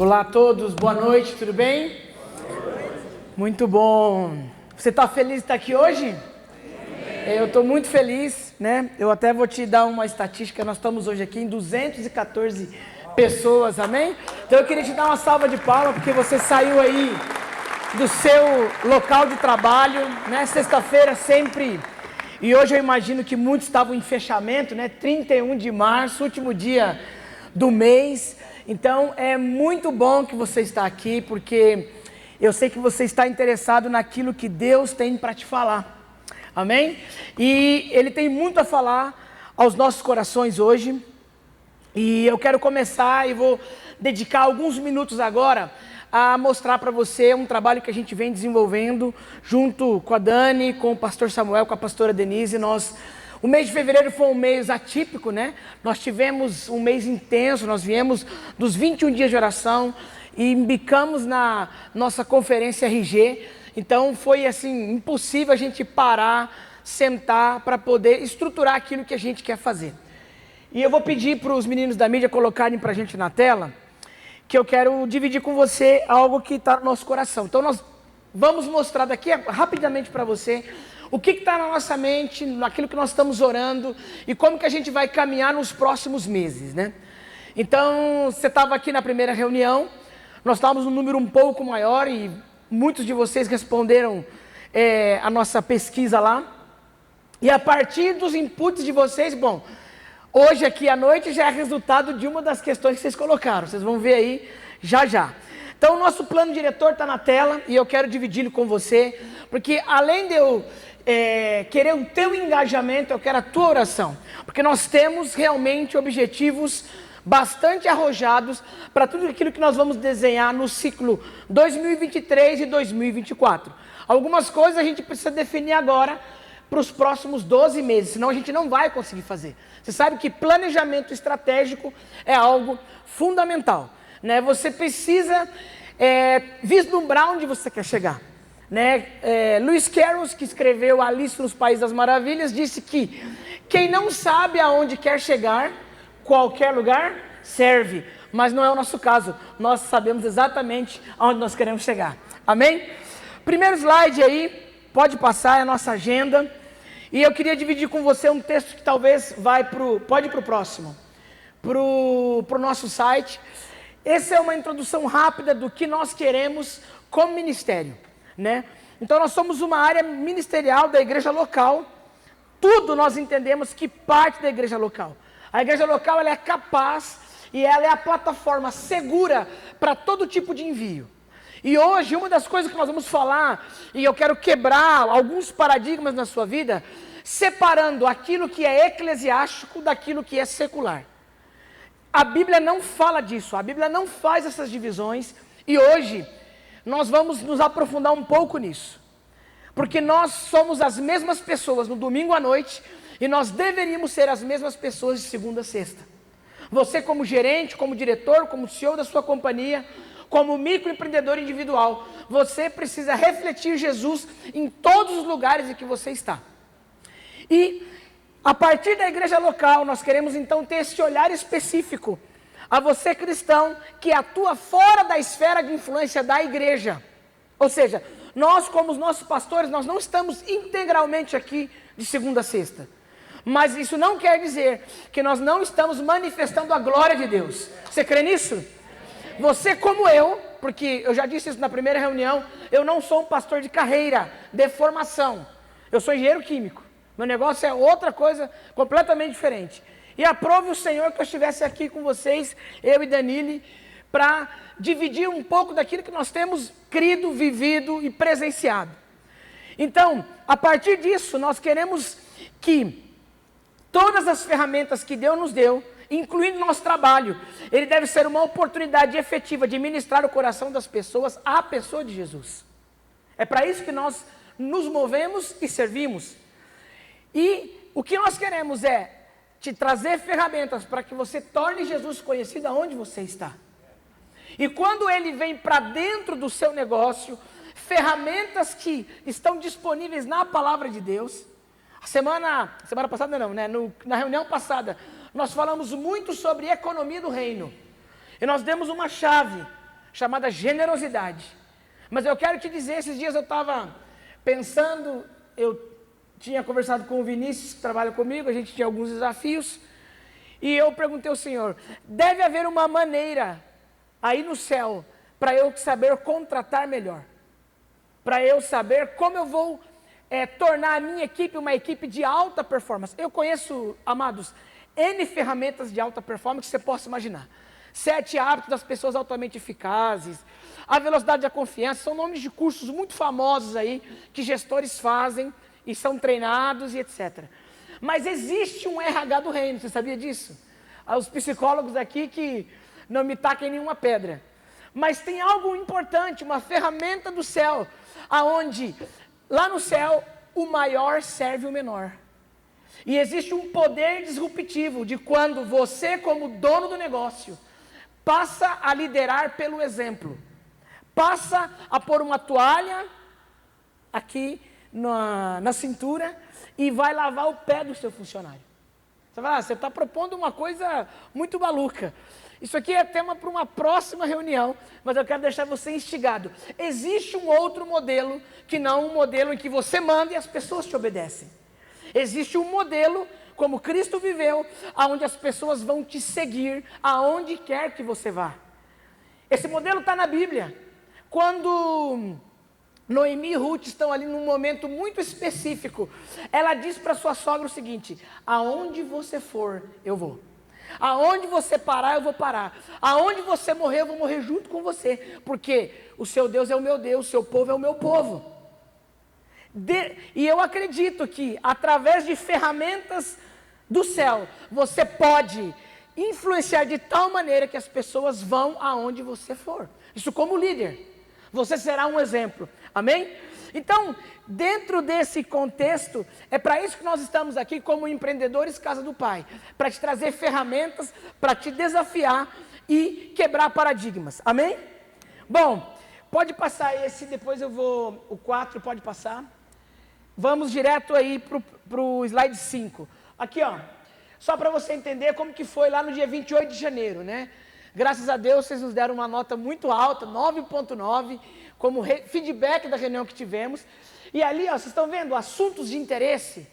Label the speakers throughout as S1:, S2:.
S1: Olá a todos, boa noite, tudo bem? Muito bom. Você está feliz de estar aqui hoje? Eu estou muito feliz, né? Eu até vou te dar uma estatística, nós estamos hoje aqui em 214 pessoas, amém? Então eu queria te dar uma salva de palmas, porque você saiu aí do seu local de trabalho, né? Sexta-feira sempre, e hoje eu imagino que muitos estavam em fechamento, né? 31 de março, último dia do mês. Então é muito bom que você está aqui, porque eu sei que você está interessado naquilo que Deus tem para te falar, amém? E Ele tem muito a falar aos nossos corações hoje, e eu quero começar e vou dedicar alguns minutos agora a mostrar para você um trabalho que a gente vem desenvolvendo junto com a Dani, com o pastor Samuel, com a pastora Denise. O mês de fevereiro foi um mês atípico, né? Nós tivemos um mês intenso, nós viemos dos 21 dias de oração e embicamos na nossa conferência RG. Então foi assim, impossível a gente parar, sentar para poder estruturar aquilo que a gente quer fazer. E eu vou pedir para os meninos da mídia colocarem para a gente na tela, que eu quero dividir com você algo que está no nosso coração. Então nós vamos mostrar daqui rapidamente para você o que está na nossa mente, naquilo que nós estamos orando e como que a gente vai caminhar nos próximos meses, né? Então, você estava aqui na primeira reunião, nós estávamos num número um pouco maior e muitos de vocês responderam a nossa pesquisa lá. E a partir dos inputs de vocês, bom, hoje aqui à noite já é resultado de uma das questões que vocês colocaram, vocês vão ver aí já já. Então, o nosso plano diretor está na tela e eu quero dividi-lo com você, porque além de eu querer o teu engajamento, eu quero a tua oração, porque nós temos realmente objetivos bastante arrojados para tudo aquilo que nós vamos desenhar no ciclo 2023 e 2024. Algumas coisas a gente precisa definir agora para os próximos 12 meses, senão a gente não vai conseguir fazer. Você sabe que planejamento estratégico é algo fundamental, né? Você precisa vislumbrar onde você quer chegar, né? Lewis Carroll, que escreveu Alice nos Países das Maravilhas, disse que quem não sabe aonde quer chegar, qualquer lugar serve, mas não é o nosso caso. Nós sabemos exatamente aonde nós queremos chegar, amém? Primeiro slide aí, pode passar, é a nossa agenda, e eu queria dividir com você um texto que talvez pode ir para o próximo, para o nosso site. Essa é uma introdução rápida do que nós queremos como ministério, né? Então nós somos uma área ministerial da igreja local. Tudo nós entendemos que parte da igreja local. A igreja local, ela é capaz e ela é a plataforma segura para todo tipo de envio. E hoje uma das coisas que nós vamos falar, e eu quero quebrar alguns paradigmas na sua vida, separando aquilo que é eclesiástico daquilo que é secular. A Bíblia não fala disso, a Bíblia não faz essas divisões, e hoje nós vamos nos aprofundar um pouco nisso, porque nós somos as mesmas pessoas no domingo à noite, e nós deveríamos ser as mesmas pessoas de segunda a sexta. Você como gerente, como diretor, como CEO da sua companhia, como microempreendedor individual, você precisa refletir Jesus em todos os lugares em que você está. E a partir da igreja local, nós queremos então ter esse olhar específico a você cristão que atua fora da esfera de influência da igreja. Ou seja, nós como os nossos pastores, nós não estamos integralmente aqui de segunda a sexta. Mas isso não quer dizer que nós não estamos manifestando a glória de Deus. Você crê nisso? Você como eu, porque eu já disse isso na primeira reunião, eu não sou um pastor de carreira, de formação. Eu sou engenheiro químico. Meu negócio é outra coisa completamente diferente. E aprove o Senhor que eu estivesse aqui com vocês, eu e Danile, para dividir um pouco daquilo que nós temos crido, vivido e presenciado. Então, a partir disso, nós queremos que todas as ferramentas que Deus nos deu, incluindo nosso trabalho, ele deve ser uma oportunidade efetiva de ministrar o coração das pessoas à pessoa de Jesus. É para isso que nós nos movemos e servimos. E o que nós queremos é te trazer ferramentas para que você torne Jesus conhecido aonde você está. E quando ele vem para dentro do seu negócio, ferramentas que estão disponíveis na palavra de Deus. Semana passada não, né? Na reunião passada, nós falamos muito sobre economia do reino. E nós demos uma chave chamada generosidade. Mas eu quero te dizer, esses dias eu estava pensando, eu tinha conversado com o Vinícius, que trabalha comigo, a gente tinha alguns desafios, e eu perguntei ao Senhor, deve haver uma maneira aí no céu, para eu saber contratar melhor, para eu saber como eu vou tornar a minha equipe uma equipe de alta performance. Eu conheço, amados, N ferramentas de alta performance que você possa imaginar. 7 hábitos das pessoas altamente eficazes, a velocidade da confiança, são nomes de cursos muito famosos aí, que gestores fazem e são treinados e etc. Mas existe um RH do reino, você sabia disso? Os psicólogos aqui que não me taquem nenhuma pedra. Mas tem algo importante, uma ferramenta do céu, aonde lá no céu o maior serve o menor. E existe um poder disruptivo de quando você, como dono do negócio, passa a liderar pelo exemplo. Passa a pôr uma toalha aqui na cintura e vai lavar o pé do seu funcionário. Você vai lá, você está propondo uma coisa muito maluca. Isso aqui é tema para uma próxima reunião, mas eu quero deixar você instigado. Existe um outro modelo que não um modelo em que você manda e as pessoas te obedecem. Existe um modelo, como Cristo viveu, onde as pessoas vão te seguir aonde quer que você vá. Esse modelo está na Bíblia. Quando Noemi e Ruth estão ali num momento muito específico, ela diz para sua sogra o seguinte: aonde você for, eu vou. Aonde você parar, eu vou parar. Aonde você morrer, eu vou morrer junto com você. Porque o seu Deus é o meu Deus, o seu povo é o meu povo. E eu acredito que através de ferramentas do céu, você pode influenciar de tal maneira que as pessoas vão aonde você for. Isso como líder. Você será um exemplo. Amém? Então, dentro desse contexto, é para isso que nós estamos aqui como empreendedores Casa do Pai. Para te trazer ferramentas, para te desafiar e quebrar paradigmas. Amém? Bom, pode passar esse, depois eu vou, o 4 pode passar. Vamos direto aí para o slide 5. Aqui, ó, só para você entender como que foi lá no dia 28 de janeiro, né? Graças a Deus, vocês nos deram uma nota muito alta, 9.9, como feedback da reunião que tivemos. E ali, ó, vocês estão vendo, assuntos de interesse.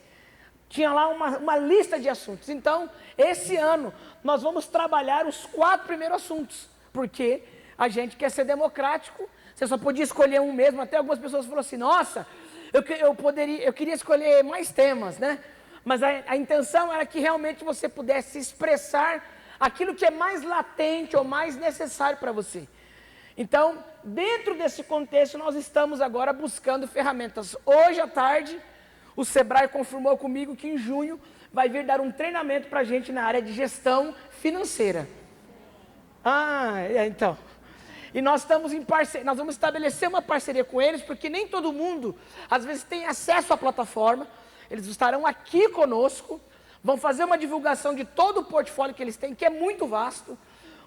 S1: Tinha lá uma lista de assuntos. Então, esse ano, nós vamos trabalhar os 4 primeiros assuntos. Porque a gente quer ser democrático. Você só podia escolher um mesmo. Até algumas pessoas falaram assim, nossa, eu queria escolher mais temas, né? Mas a intenção era que realmente você pudesse expressar aquilo que é mais latente ou mais necessário para você. Então, dentro desse contexto, nós estamos agora buscando ferramentas. Hoje à tarde, o Sebrae confirmou comigo que em junho vai vir dar um treinamento para a gente na área de gestão financeira. Então. E nós estamos em parceria, nós vamos estabelecer uma parceria com eles, porque nem todo mundo, às vezes, tem acesso à plataforma. Eles estarão aqui conosco, vão fazer uma divulgação de todo o portfólio que eles têm, que é muito vasto,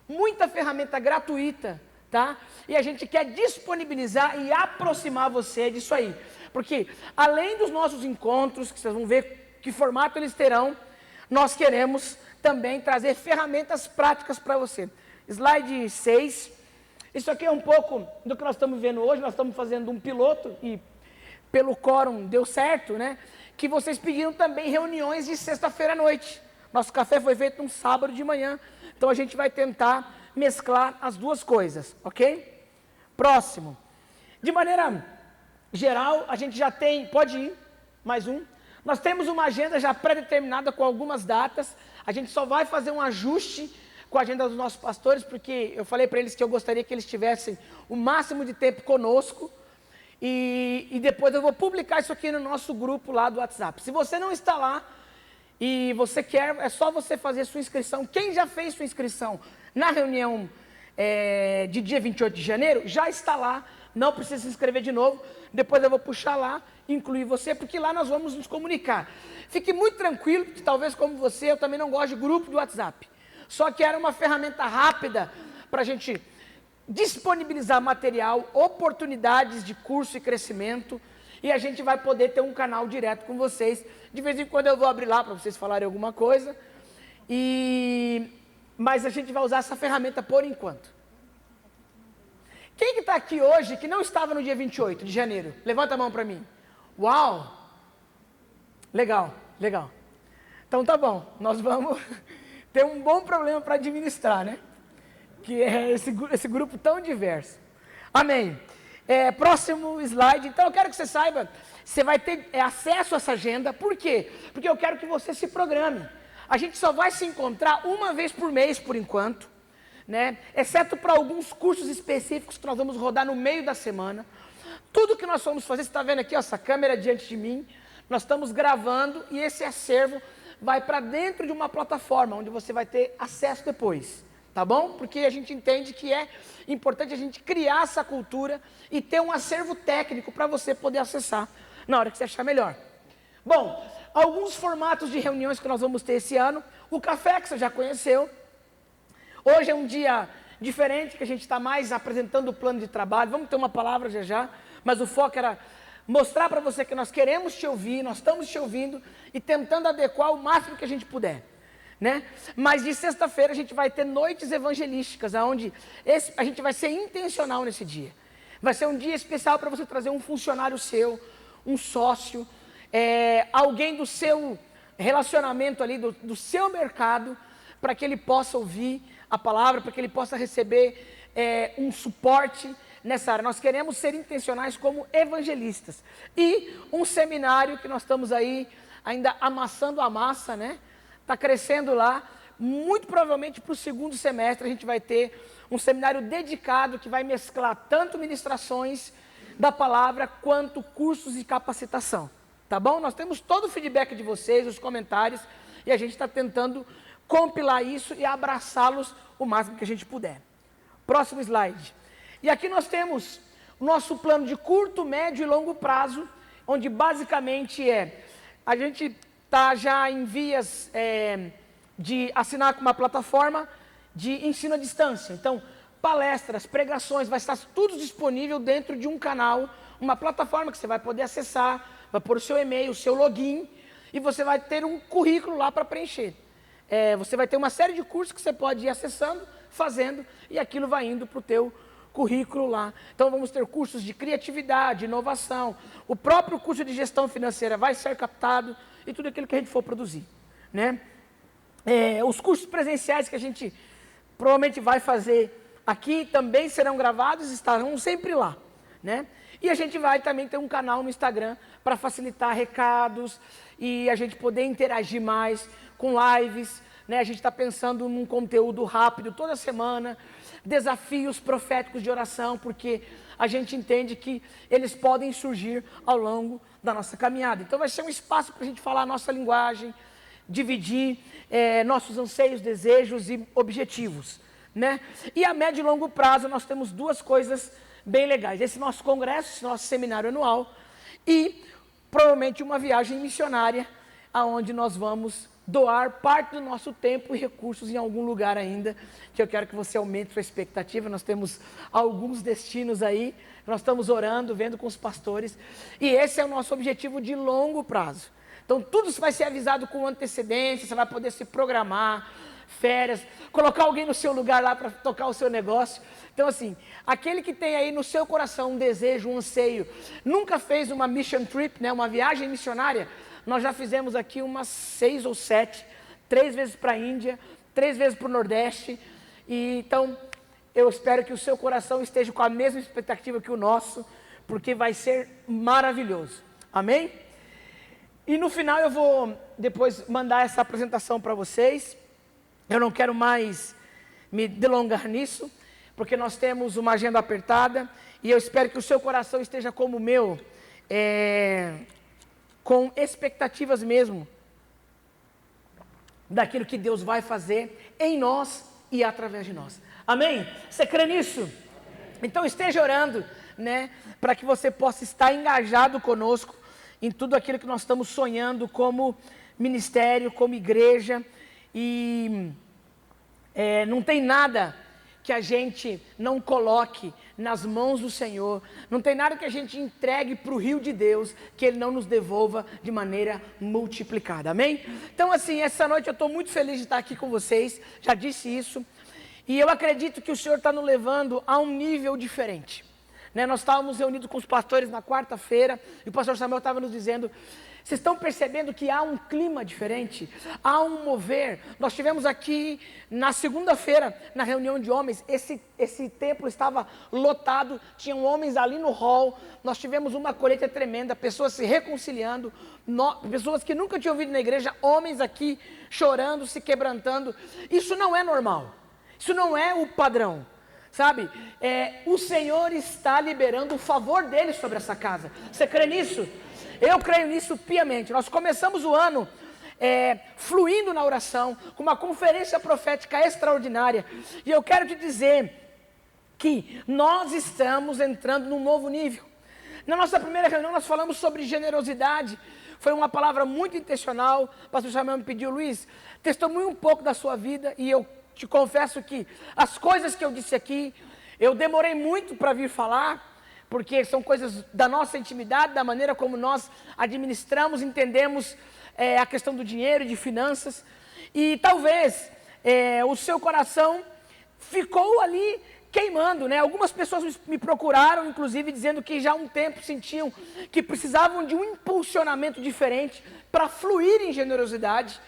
S1: muita ferramenta gratuita, tá? E a gente quer disponibilizar e aproximar você disso aí. Porque, além dos nossos encontros, que vocês vão ver que formato eles terão, nós queremos também trazer ferramentas práticas para você. Slide 6. Isso aqui é um pouco do que nós estamos vendo hoje. Nós estamos fazendo um piloto e pelo quórum deu certo, né? Que vocês pediram também reuniões de sexta-feira à noite. Nosso café foi feito um sábado de manhã. Então a gente vai tentar mesclar as duas coisas, ok? Próximo. De maneira geral, a gente já tem, pode ir, mais um. Nós temos uma agenda já pré-determinada com algumas datas. A gente só vai fazer um ajuste com a agenda dos nossos pastores, porque eu falei para eles que eu gostaria que eles tivessem o máximo de tempo conosco. E depois eu vou publicar isso aqui no nosso grupo lá do WhatsApp. Se você não está lá e você quer, é só você fazer sua inscrição. Quem já fez sua inscrição na reunião de dia 28 de janeiro, já está lá. Não precisa se inscrever de novo. Depois eu vou puxar lá, incluir você, porque lá nós vamos nos comunicar. Fique muito tranquilo, porque talvez como você, eu também não gosto de grupo do WhatsApp. Só que era uma ferramenta rápida para a gente disponibilizar material, oportunidades de curso e crescimento, e a gente vai poder ter um canal direto com vocês. De vez em quando eu vou abrir lá para vocês falarem alguma coisa, mas a gente vai usar essa ferramenta por enquanto. Quem que está aqui hoje que não estava no dia 28 de janeiro? Levanta a mão para mim. Uau! Legal, legal. Então tá bom, nós vamos ter um bom problema para administrar, né? Que é esse grupo tão diverso. Amém. Próximo slide. Então eu quero que você saiba, você vai ter acesso a essa agenda. Por quê? Porque eu quero que você se programe. A gente só vai se encontrar uma vez por mês, por enquanto, né? Exceto para alguns cursos específicos que nós vamos rodar no meio da semana. Tudo que nós vamos fazer, você está vendo aqui, ó, essa câmera diante de mim, nós estamos gravando e esse acervo vai para dentro de uma plataforma, onde você vai ter acesso depois, tá bom? Porque a gente entende que é importante a gente criar essa cultura e ter um acervo técnico para você poder acessar na hora que você achar melhor. Bom, alguns formatos de reuniões que nós vamos ter esse ano. O café, que você já conheceu. Hoje é um dia diferente, que a gente está mais apresentando o plano de trabalho. Vamos ter uma palavra já já, mas o foco era mostrar para você que nós queremos te ouvir, nós estamos te ouvindo e tentando adequar o máximo que a gente puder, né? Mas de sexta-feira a gente vai ter noites evangelísticas, onde a gente vai ser intencional nesse dia. Vai ser um dia especial para você trazer um funcionário seu, um sócio, alguém do seu relacionamento ali, do seu mercado, para que ele possa ouvir a palavra, para que ele possa receber um suporte nessa área. Nós queremos ser intencionais como evangelistas. E um seminário que nós estamos aí ainda amassando a massa, né? Está crescendo lá. Muito provavelmente para o segundo semestre a gente vai ter um seminário dedicado que vai mesclar tanto ministrações da palavra quanto cursos de capacitação. Tá bom? Nós temos todo o feedback de vocês, os comentários, e a gente está tentando compilar isso e abraçá-los o máximo que a gente puder. Próximo slide. E aqui nós temos o nosso plano de curto, médio e longo prazo, onde basicamente a gente está já em vias de assinar com uma plataforma de ensino à distância. Então, palestras, pregações, vai estar tudo disponível dentro de um canal, uma plataforma que você vai poder acessar, vai pôr o seu e-mail, o seu login, e você vai ter um currículo lá para preencher. Você vai ter uma série de cursos que você pode ir acessando, fazendo, e aquilo vai indo para o teu currículo lá. Então vamos ter cursos de criatividade, inovação, o próprio curso de gestão financeira vai ser captado, e tudo aquilo que a gente for produzir, né? Os cursos presenciais que a gente provavelmente vai fazer aqui também serão gravados e estarão sempre lá, né? E a gente vai também ter um canal no Instagram para facilitar recados e a gente poder interagir mais com lives, né? A gente está pensando num conteúdo rápido toda semana, desafios proféticos de oração, porque a gente entende que eles podem surgir ao longo da nossa caminhada. Então vai ser um espaço para a gente falar a nossa linguagem, dividir nossos anseios, desejos e objetivos, né? E a médio e longo prazo nós temos duas coisas bem legais. Esse nosso congresso, esse nosso seminário anual e provavelmente uma viagem missionária, aonde nós vamos doar parte do nosso tempo e recursos em algum lugar ainda, que eu quero que você aumente sua expectativa. Nós temos alguns destinos aí, nós estamos orando, vendo com os pastores, e esse é o nosso objetivo de longo prazo. Então tudo isso vai ser avisado com antecedência, você vai poder se programar, férias, colocar alguém no seu lugar lá para tocar o seu negócio. Então assim, aquele que tem aí no seu coração um desejo, um anseio, nunca fez uma mission trip, né, uma viagem missionária, nós já fizemos aqui umas 6 ou 7, 3 vezes para a Índia, 3 vezes para o Nordeste, e então eu espero que o seu coração esteja com a mesma expectativa que o nosso, porque vai ser maravilhoso, amém? E no final eu vou depois mandar essa apresentação para vocês. Eu não quero mais me delongar nisso, porque nós temos uma agenda apertada, e eu espero que o seu coração esteja como o meu, com expectativas mesmo, daquilo que Deus vai fazer em nós e através de nós. Amém? Você crê nisso? Amém. Então esteja orando, né, para que você possa estar engajado conosco em tudo aquilo que nós estamos sonhando como ministério, como igreja, e não tem nada que a gente não coloque nas mãos do Senhor, não tem nada que a gente entregue para o rio de Deus, que Ele não nos devolva de maneira multiplicada, amém? Então assim, essa noite eu estou muito feliz de estar aqui com vocês, já disse isso, E eu acredito que o Senhor está nos levando a um nível diferente. Né? Nós estávamos reunidos com os pastores na quarta-feira, e o pastor Samuel estava nos dizendo, vocês estão percebendo que há um clima diferente, há um mover. Nós tivemos aqui na segunda-feira, na reunião de homens, esse templo estava lotado, tinham homens ali no hall, nós tivemos uma colheita tremenda, pessoas se reconciliando, pessoas que nunca tinham vindo na igreja, homens aqui chorando, se quebrantando. Isso não é normal, isso não é o padrão. Sabe, o Senhor está liberando o favor dele sobre essa casa. Você crê nisso? Eu creio nisso piamente. Nós começamos o ano fluindo na oração, com uma conferência profética extraordinária. E eu quero te dizer que nós estamos entrando num novo nível. Na nossa primeira reunião nós falamos sobre generosidade. Foi uma palavra muito intencional. O pastor Samuel me pediu, Luiz, testemunhe um pouco da sua vida. E eu te confesso que as coisas que eu disse aqui, eu demorei muito para vir falar, porque são coisas da nossa intimidade, da maneira como nós administramos, entendemos a questão do dinheiro e de finanças. E talvez o seu coração ficou ali queimando, né? Algumas pessoas me procuraram, inclusive, dizendo que já há um tempo sentiam que precisavam de um impulsionamento diferente para fluir em generosidade.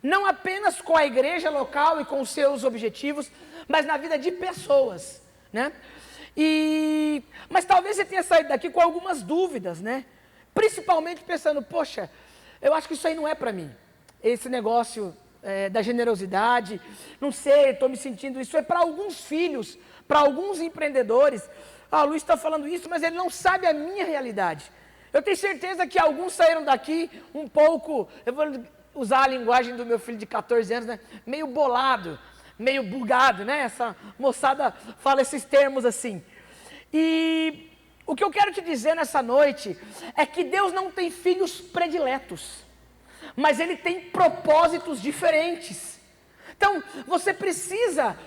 S1: Não apenas com a igreja local e com os seus objetivos, mas na vida de pessoas, né? Mas talvez você tenha saído daqui com algumas dúvidas, né? Principalmente pensando, poxa, eu acho que isso aí não é para mim. Esse negócio da generosidade, não sei, estou me sentindo, isso é para alguns filhos, para alguns empreendedores. O Luiz está falando isso, mas ele não sabe a minha realidade. Eu tenho certeza que alguns saíram daqui um pouco, eu vou usar a linguagem do meu filho de 14 anos, né? Meio bolado, meio bugado, né? Essa moçada fala esses termos assim. E o que eu quero te dizer nessa noite é que Deus não tem filhos prediletos, mas Ele tem propósitos diferentes. Então, você precisa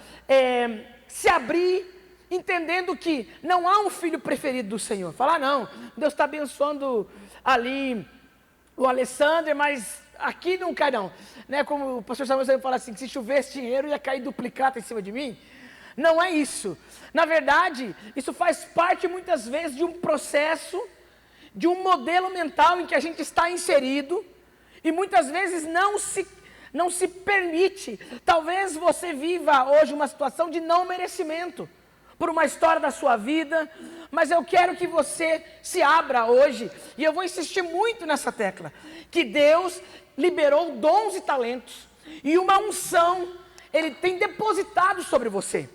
S1: se abrir, entendendo que não há um filho preferido do Senhor. Falar, não, Deus está abençoando ali o Alessandro, mas aqui não cai não, né? Como o pastor Samuel sempre fala assim, que se chovesse dinheiro ia cair duplicata em cima de mim. Não é isso. Na verdade, isso faz parte muitas vezes de um processo, de um modelo mental em que a gente está inserido e muitas vezes não se permite. Talvez você viva hoje uma situação de não merecimento por uma história da sua vida, mas eu quero que você se abra hoje, e eu vou insistir muito nessa tecla, que Deus liberou dons e talentos, e uma unção, Ele tem depositado sobre você.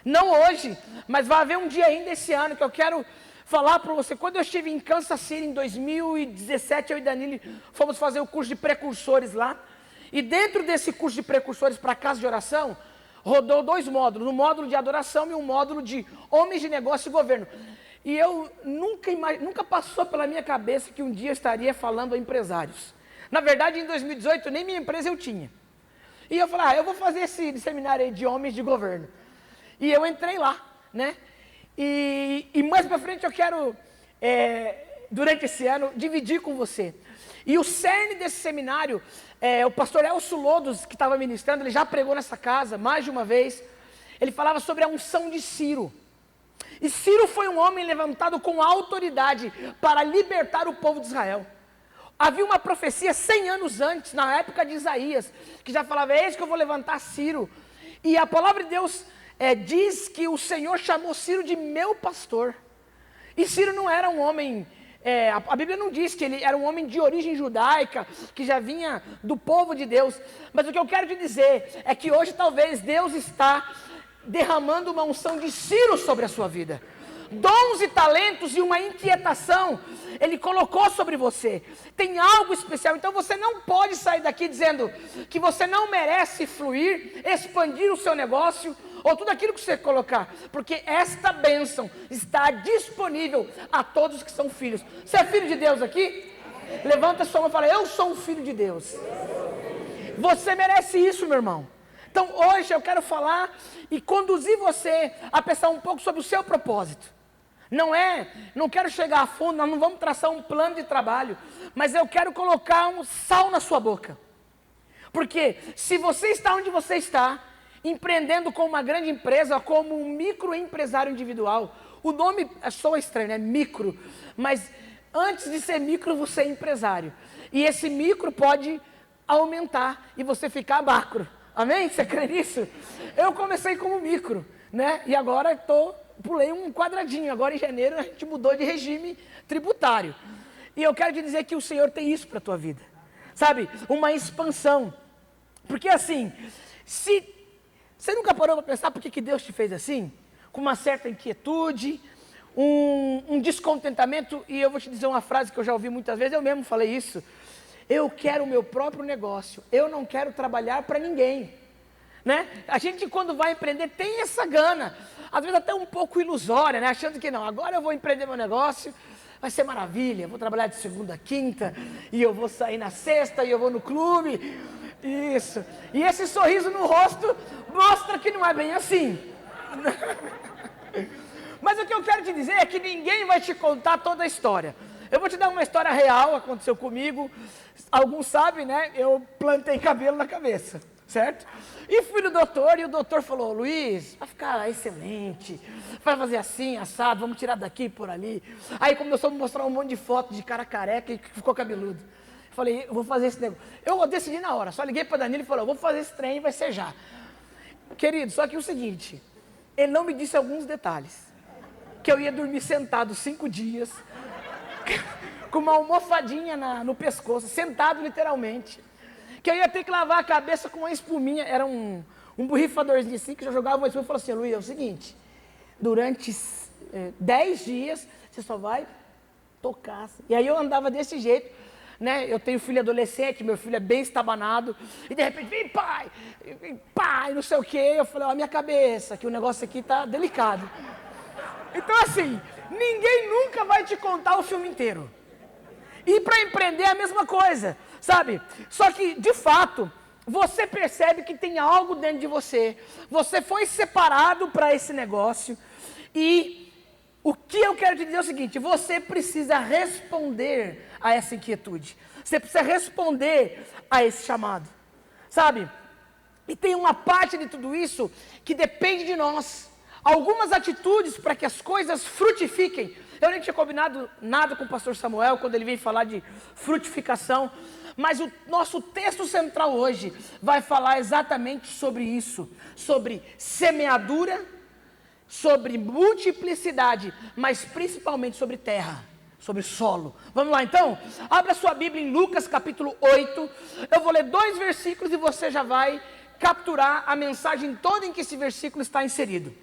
S1: Não hoje, mas vai haver um dia ainda esse ano, que eu quero falar para você. Quando eu estive em Kansas City, em 2017, eu e Danilo fomos fazer o curso de precursores lá, e dentro desse curso de precursores para casa de oração, rodou 2 módulos, um módulo de adoração e um módulo de homens de negócio e governo. E eu nunca passou pela minha cabeça que um dia eu estaria falando a empresários. Na verdade, em 2018, nem minha empresa eu tinha. E eu falei, eu vou fazer esse seminário aí de homens de governo. E eu entrei lá, né? E mais pra frente eu quero, durante esse ano, dividir com você. E o cerne desse seminário, o pastor Elcio Lodos, que estava ministrando, ele já pregou nessa casa mais de uma vez. Ele falava sobre a unção de Ciro. E Ciro foi um homem levantado com autoridade para libertar o povo de Israel. Havia uma profecia 100 anos antes, na época de Isaías, que já falava, eis que eu vou levantar Ciro. E a palavra de Deus diz que o Senhor chamou Ciro de meu pastor. E Ciro não era um homem, a Bíblia não diz que ele era um homem de origem judaica, que já vinha do povo de Deus. Mas o que eu quero te dizer é que hoje talvez Deus está derramando uma unção de Ciro sobre a sua vida. Dons e talentos e uma inquietação Ele colocou sobre você. Tem algo especial. Então você não pode sair daqui dizendo que você não merece fluir, expandir o seu negócio ou tudo aquilo que você colocar, porque esta bênção está disponível a todos que são filhos. Você é filho de Deus aqui? Levanta a sua mão e fala, eu sou um filho de Deus. Você merece isso, meu irmão. Então hoje eu quero falar e conduzir você a pensar um pouco sobre o seu propósito. Não quero chegar a fundo, nós não vamos traçar um plano de trabalho, mas eu quero colocar um sal na sua boca. Porque se você está onde você está, empreendendo com uma grande empresa, como um microempresário individual. O nome soa estranho, né? Micro. Mas antes de ser micro, você é empresário. E esse micro pode aumentar e você ficar macro. Amém? Você crê nisso? Eu comecei como micro, né? E agora pulei um quadradinho. Agora em janeiro a gente mudou de regime tributário. E eu quero te dizer que o Senhor tem isso para a tua vida. Sabe? Uma expansão. Porque assim, se você nunca parou para pensar por que Deus te fez assim? Com uma certa inquietude, um descontentamento. E eu vou te dizer uma frase que eu já ouvi muitas vezes, eu mesmo falei isso. Eu quero o meu próprio negócio, eu não quero trabalhar para ninguém. Né? A gente quando vai empreender tem essa gana, às vezes até um pouco ilusória, né? Achando que não, agora eu vou empreender meu negócio, vai ser maravilha, eu vou trabalhar de segunda a quinta, e eu vou sair na sexta, e eu vou no clube, isso. E esse sorriso no rosto mostra que não é bem assim. Mas o que eu quero te dizer é que ninguém vai te contar toda a história. Eu vou te dar uma história real, aconteceu comigo. Alguns sabem, né? Eu plantei cabelo na cabeça, certo? E fui no doutor e o doutor falou, Luiz, vai ficar excelente, vai fazer assim, assado, vamos tirar daqui e por ali. Aí começou a me mostrar um monte de foto de cara careca e que ficou cabeludo. Eu falei, eu vou fazer esse negócio. Eu decidi na hora, só liguei para Danilo e falei, eu vou fazer esse trem e vai ser já. Querido, só que o seguinte, ele não me disse alguns detalhes. Que eu ia dormir sentado 5 dias, com uma almofadinha no pescoço, sentado literalmente. Que eu ia ter que lavar a cabeça com uma espuminha, era um borrifadorzinho assim, que eu jogava uma espuma e falou assim, Luiz, é o seguinte, durante 10 dias, você só vai tocar. Assim. E aí eu andava desse jeito, né? Eu tenho filho adolescente, meu filho é bem estabanado, e de repente, vem pai, não sei o quê. Eu falei, ó, minha cabeça, que o negócio aqui tá delicado. Então assim, ninguém nunca vai te contar o filme inteiro. E para empreender é a mesma coisa, sabe? Só que, de fato, você percebe que tem algo dentro de você. Você foi separado para esse negócio. E o que eu quero te dizer é o seguinte, você precisa responder a essa inquietude. Você precisa responder a esse chamado, sabe? E tem uma parte de tudo isso que depende de nós. Algumas atitudes para que as coisas frutifiquem. Eu nem tinha combinado nada com o pastor Samuel quando ele veio falar de frutificação, mas o nosso texto central hoje vai falar exatamente sobre isso, sobre semeadura, sobre multiplicidade, mas principalmente sobre terra, sobre solo. Vamos lá então? Abra sua Bíblia em Lucas capítulo 8, eu vou ler 2 versículos e você já vai capturar a mensagem toda em que esse versículo está inserido.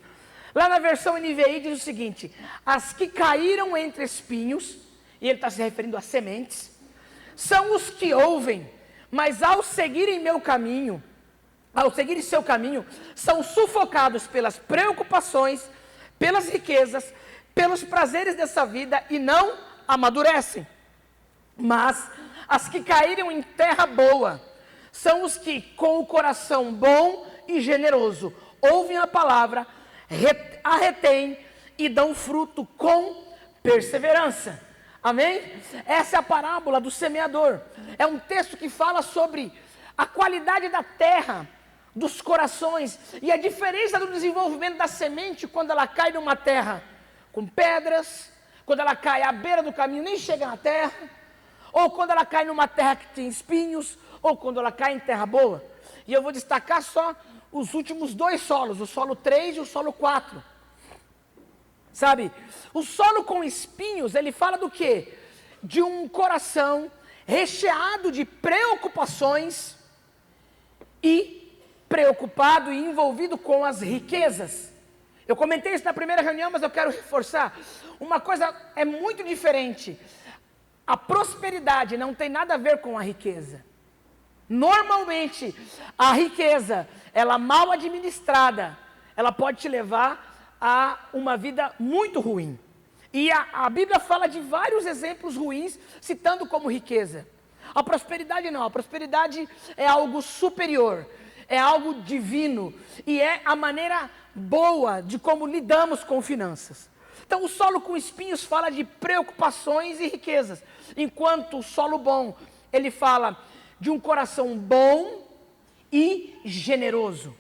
S1: Lá na versão NVI diz o seguinte, as que caíram entre espinhos, e ele está se referindo a sementes, são os que ouvem, mas ao seguirem seu caminho, são sufocados pelas preocupações, pelas riquezas, pelos prazeres dessa vida e não amadurecem. Mas as que caíram em terra boa, são os que com o coração bom e generoso, ouvem a palavra, a retém e dão fruto com perseverança. Amém? Essa é a parábola do semeador. É um texto que fala sobre a qualidade da terra, dos corações e a diferença do desenvolvimento da semente quando ela cai numa terra com pedras, quando ela cai à beira do caminho, nem chega na terra, ou quando ela cai numa terra que tem espinhos, ou quando ela cai em terra boa. E eu vou destacar só os últimos 2 solos, o solo 3 e o solo 4. Sabe, o solo com espinhos, ele fala do quê? De um coração recheado de preocupações e preocupado e envolvido com as riquezas. Eu comentei isso na primeira reunião, mas eu quero reforçar. Uma coisa é muito diferente. A prosperidade não tem nada a ver com a riqueza. Normalmente, a riqueza, ela mal administrada, ela pode te levar a uma vida muito ruim. E a Bíblia fala de vários exemplos ruins, citando como riqueza. A prosperidade não, a prosperidade é algo superior, é algo divino, e é a maneira boa de como lidamos com finanças. Então o solo com espinhos fala de preocupações e riquezas, enquanto o solo bom, ele fala de um coração bom e generoso.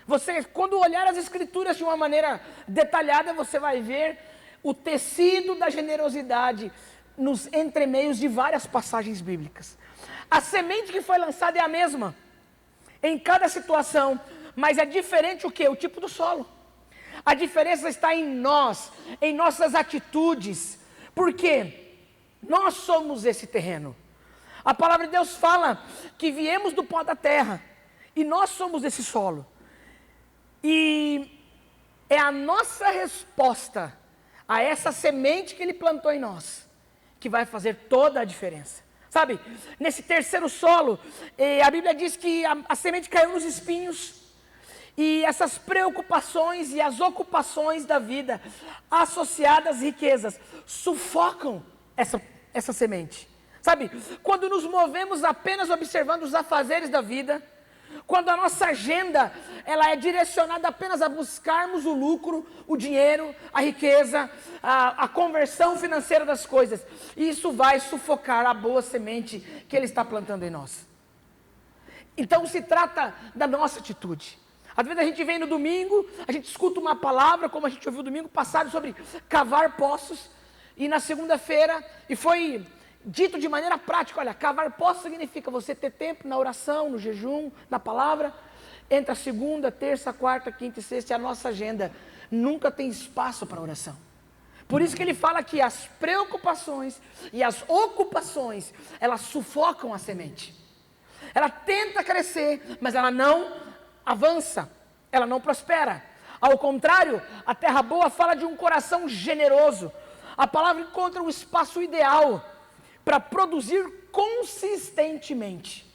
S1: Você, quando olhar as Escrituras de uma maneira detalhada, você vai ver o tecido da generosidade nos entremeios de várias passagens bíblicas. A semente que foi lançada é a mesma em cada situação, mas é diferente o quê? O tipo do solo. A diferença está em nós, em nossas atitudes, porque nós somos esse terreno. A palavra de Deus fala que viemos do pó da terra, e nós somos esse solo. E é a nossa resposta a essa semente que Ele plantou em nós, que vai fazer toda a diferença. Sabe, nesse terceiro solo, a Bíblia diz que a semente caiu nos espinhos, e essas preocupações e as ocupações da vida, associadas às riquezas, sufocam essa semente. Sabe, quando nos movemos apenas observando os afazeres da vida, quando a nossa agenda ela é direcionada apenas a buscarmos o lucro, o dinheiro, a riqueza, a conversão financeira das coisas, isso vai sufocar a boa semente que Ele está plantando em nós. Então se trata da nossa atitude. Às vezes a gente vem no domingo, a gente escuta uma palavra, como a gente ouviu domingo passado, sobre cavar poços, e na segunda-feira, e foi dito de maneira prática, olha, cavar poços significa você ter tempo na oração, no jejum, na palavra, entre a segunda, terça, quarta, quinta e sexta, e a nossa agenda nunca tem espaço para oração. Por isso que ele fala que as preocupações e as ocupações, elas sufocam a semente. Ela tenta crescer, mas ela não avança, ela não prospera. Ao contrário, a terra boa fala de um coração generoso. A palavra encontra um espaço ideal para produzir consistentemente.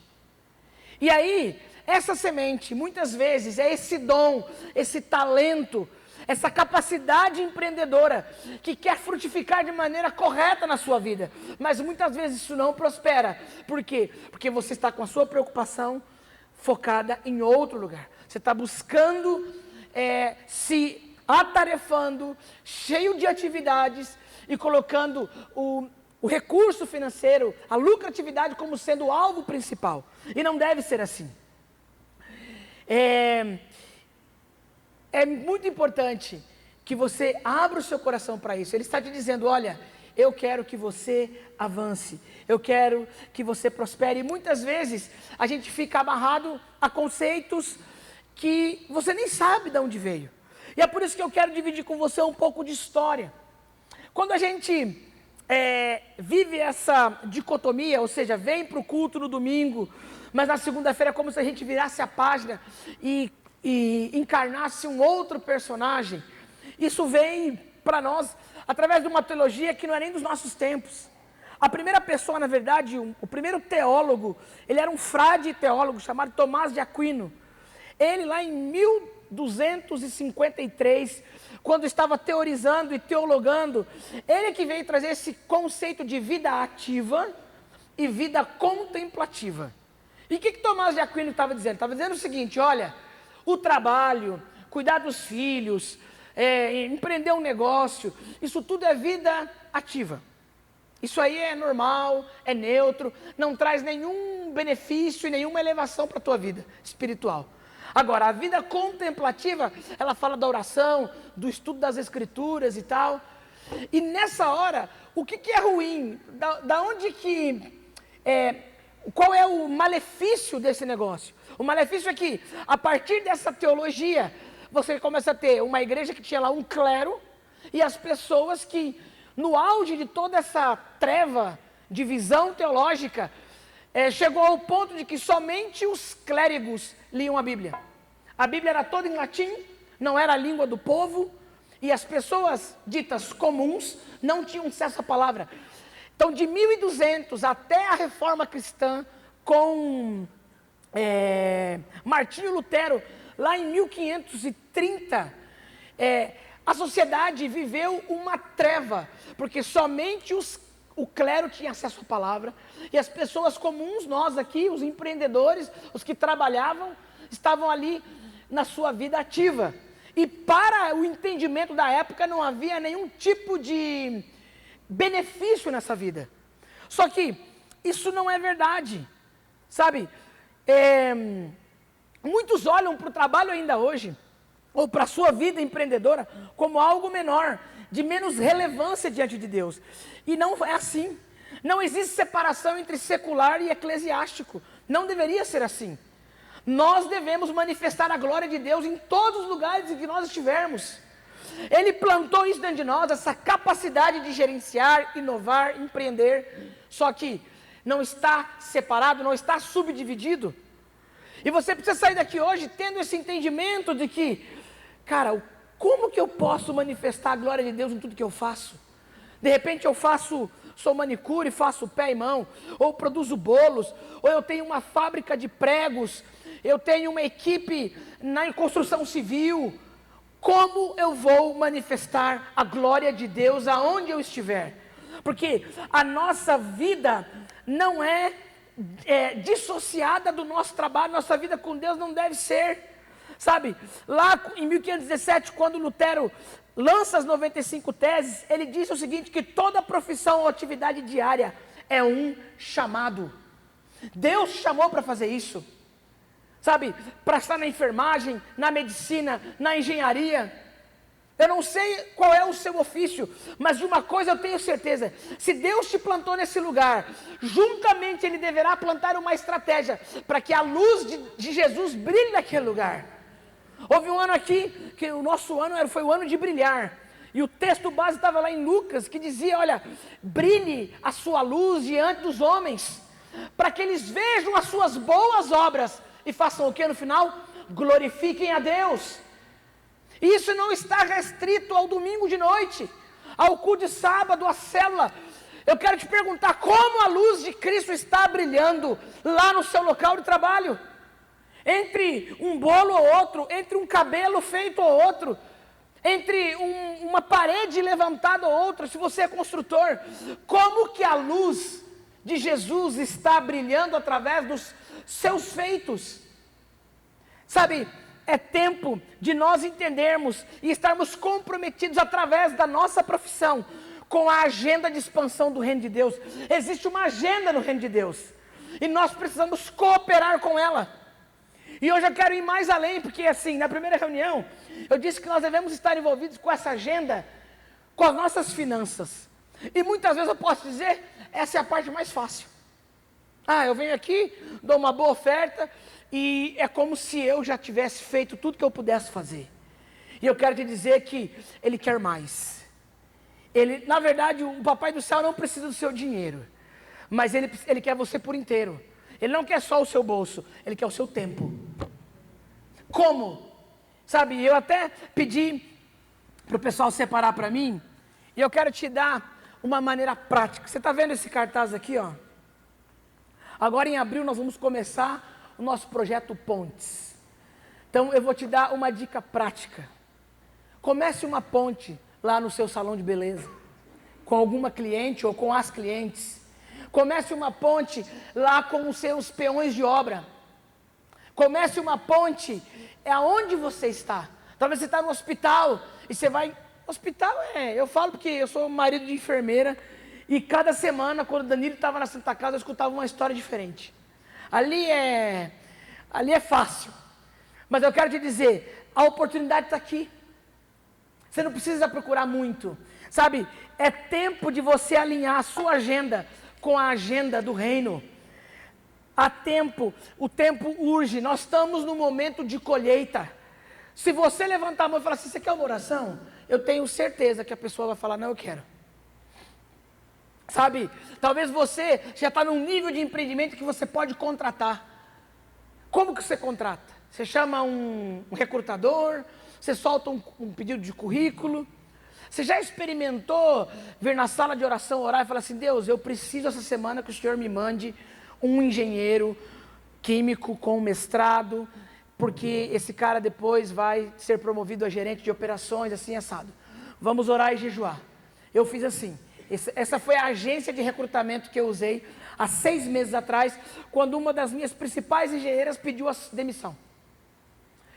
S1: E aí, essa semente, muitas vezes, é esse dom, esse talento, essa capacidade empreendedora, que quer frutificar de maneira correta na sua vida, mas muitas vezes isso não prospera. Por quê? Porque você está com a sua preocupação focada em outro lugar. Você está buscando, se atarefando, cheio de atividades, e colocando o recurso financeiro, a lucratividade como sendo o alvo principal. E não deve ser assim. É muito importante que você abra o seu coração para isso. Ele está te dizendo, olha, eu quero que você avance, eu quero que você prospere. E muitas vezes a gente fica amarrado a conceitos que você nem sabe de onde veio. E é por isso que eu quero dividir com você um pouco de história. Quando a gente vive essa dicotomia, ou seja, vem para o culto no domingo, mas na segunda-feira é como se a gente virasse a página e encarnasse um outro personagem. Isso vem para nós através de uma teologia que não é nem dos nossos tempos. A primeira pessoa, na verdade, o primeiro teólogo, ele era um frade teólogo chamado Tomás de Aquino. Ele lá em 1253, quando estava teorizando e teologando, ele que veio trazer esse conceito de vida ativa e vida contemplativa. E o que Tomás de Aquino estava dizendo? Estava dizendo o seguinte, olha, o trabalho, cuidar dos filhos, empreender um negócio, isso tudo é vida ativa. Isso aí é normal, é neutro, não traz nenhum benefício e nenhuma elevação para a tua vida espiritual. Agora, a vida contemplativa, ela fala da oração, do estudo das escrituras e tal. E nessa hora, o que é ruim? Da onde que... qual é o malefício desse negócio? O malefício é que, a partir dessa teologia, você começa a ter uma igreja que tinha lá um clero, e as pessoas que, no auge de toda essa treva de visão teológica, chegou ao ponto de que somente os clérigos liam a Bíblia. A Bíblia era toda em latim, não era a língua do povo, e as pessoas ditas comuns não tinham acesso à palavra. Então, de 1200 até a Reforma Cristã, com Martinho Lutero, lá em 1530, a sociedade viveu uma treva, porque somente o clero tinha acesso à palavra, e as pessoas comuns, nós aqui, os empreendedores, os que trabalhavam, estavam ali na sua vida ativa. E para o entendimento da época não havia nenhum tipo de benefício nessa vida. Só que isso não é verdade, sabe? Muitos olham para o trabalho ainda hoje, ou para a sua vida empreendedora, como algo menor, de menos relevância diante de Deus. E não é assim. Não existe separação entre secular e eclesiástico. Não deveria ser assim. Nós devemos manifestar a glória de Deus em todos os lugares em que nós estivermos. Ele plantou isso dentro de nós, essa capacidade de gerenciar, inovar, empreender. Só que não está separado, não está subdividido. E você precisa sair daqui hoje tendo esse entendimento de que, cara, como que eu posso manifestar a glória de Deus em tudo que eu faço? De repente eu sou manicure, faço pé e mão, ou produzo bolos, ou eu tenho uma fábrica de pregos, eu tenho uma equipe na construção civil. Como eu vou manifestar a glória de Deus aonde eu estiver? Porque a nossa vida não é dissociada do nosso trabalho, nossa vida com Deus não deve ser. Sabe, lá em 1517, quando Lutero lança as 95 teses, ele disse o seguinte, que toda profissão ou atividade diária é um chamado. Deus chamou para fazer isso. Sabe, para estar na enfermagem, na medicina, na engenharia. Eu não sei qual é o seu ofício, mas de uma coisa eu tenho certeza: se Deus te plantou nesse lugar, juntamente Ele deverá plantar uma estratégia para que a luz de Jesus brilhe naquele lugar. Houve um ano aqui, que o nosso ano foi o ano de brilhar, e o texto base estava lá em Lucas, que dizia, olha, brilhe a sua luz diante dos homens, para que eles vejam as suas boas obras, e façam o que no final? Glorifiquem a Deus. Isso não está restrito ao domingo de noite, ao culto de sábado, à célula. Eu quero te perguntar, como a luz de Cristo está brilhando lá no seu local de trabalho? Entre um bolo ou outro, entre um cabelo feito ou outro, entre uma parede levantada ou outra, se você é construtor, como que a luz de Jesus está brilhando através dos seus feitos? Sabe, é tempo de nós entendermos e estarmos comprometidos através da nossa profissão com a agenda de expansão do reino de Deus. Existe uma agenda no reino de Deus e nós precisamos cooperar com ela. E hoje eu quero ir mais além, porque assim, na primeira reunião, eu disse que nós devemos estar envolvidos com essa agenda, com as nossas finanças. E muitas vezes eu posso dizer, essa é a parte mais fácil. Eu venho aqui, dou uma boa oferta, e é como se eu já tivesse feito tudo que eu pudesse fazer. E eu quero te dizer que Ele quer mais. Na verdade, o Papai do Céu não precisa do seu dinheiro, mas Ele quer você por inteiro. Ele não quer só o seu bolso, Ele quer o seu tempo. Como? Sabe, eu até pedi para o pessoal separar para mim, e eu quero te dar uma maneira prática. Você está vendo esse cartaz aqui, ó? Agora em abril nós vamos começar o nosso projeto Pontes. Então eu vou te dar uma dica prática. Comece uma ponte lá no seu salão de beleza, com alguma cliente ou com as clientes. Comece uma ponte lá com os seus peões de obra. Comece uma ponte aonde você está. Talvez você está no hospital e você vai... Hospital eu falo porque eu sou marido de enfermeira e cada semana, quando o Danilo estava na Santa Casa, eu escutava uma história diferente. Ali é fácil. Mas eu quero te dizer, a oportunidade está aqui. Você não precisa procurar muito. Sabe, é tempo de você alinhar a sua agenda com a agenda do reino. Há tempo, o tempo urge, nós estamos no momento de colheita. Se você levantar a mão e falar assim, você quer uma oração? Eu tenho certeza que a pessoa vai falar, não, eu quero. Sabe, talvez você já está num nível de empreendimento que você pode contratar. Como que você contrata? Você chama um recrutador, você solta um pedido de currículo. Você já experimentou vir na sala de oração, orar e falar assim, Deus, eu preciso essa semana que o Senhor me mande um engenheiro químico com mestrado, porque esse cara depois vai ser promovido a gerente de operações, assim, assado. Vamos orar e jejuar. Eu fiz assim. Essa foi a agência de recrutamento que eu usei há 6 meses atrás, quando uma das minhas principais engenheiras pediu a demissão.